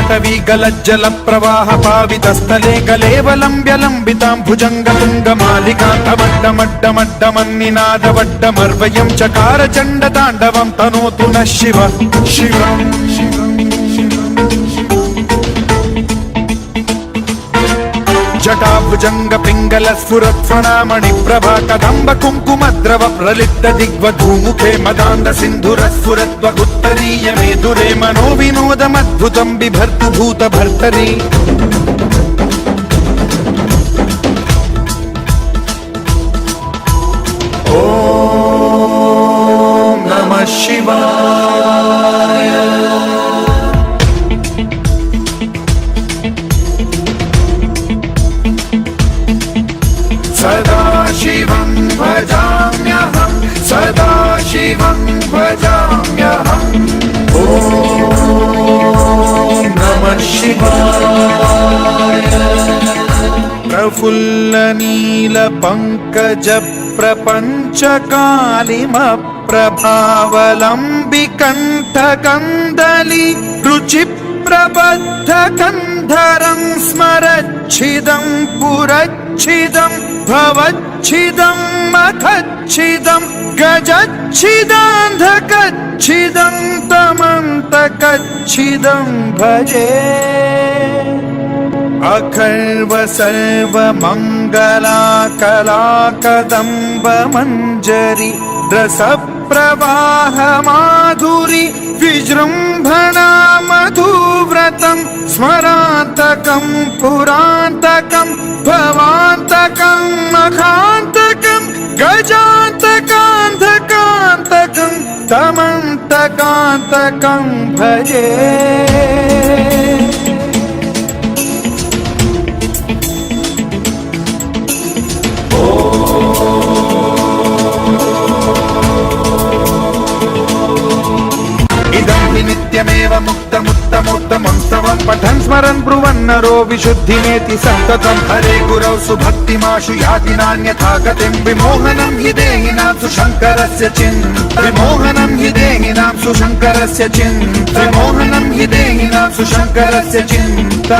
पाटवी गलज्जल प्रवाह पावितस्थले गलेवलम्ब्य लम्बितां भुजङ्गतुङ्गमालिकान्तमड्डमड्डमड्डमन्निनादवड्डमर्वयं चकार चण्डताण्डवं तनोतु नः शिव शिवम् जटाभुजंग पिंगल स्फुरत्फणामणि प्रभा कदंब कुंकुमद्रव प्रलिप्त दिग्वधूमुखे मदान्ध सिन्धुर स्फुरत्वगुत्तरीय मेदुरे मनो विनोदमद्भुतं बिभर्तु भूत भर्तरि ॐ नमः शिवाय। सदा शिवं भजाम्यहं सदा शिवं भजाम्यहम् ॐ नमः शिवाय। प्रफुल्लनीलपङ्कज प्रपञ्चकालिमप्रभावलम्बिकण्ठकन्दली रुचिप्रबद्धकन्धरं स्मरच्छिदं पुरच्छिदं भवच्छिदं मखच्छिदं गजच्छिदान्धकच्छिदं तमन्तकच्छिदं भजे। अखर्व सर्वमङ्गला कलाकदम्ब मञ्जरी रसप्रवाह माधुरी विजृम्भणा मधुव्रतं स्मरान्तकं पुरान्तकं भवान्तकं मखान्तकं गजान्तकान्धकान्तकं तमन्तकान्तकं भजे। नित्यमेव मुक्तमुत्तमोत्तमं स्तवं पठन् स्मरन् ब्रुवन्नरो विशुद्धिमेति सन्ततं हरे गुरौ सुभक्तिमाशु याति नान्यथा गतिं विमोहनं हि देहिनां सुशङ्करस्य चिन्त विमोहनं हि देहिनां सुशङ्करस्य चिन्त विमोहनं हि देहिनां सुशङ्करस्य चिन्त।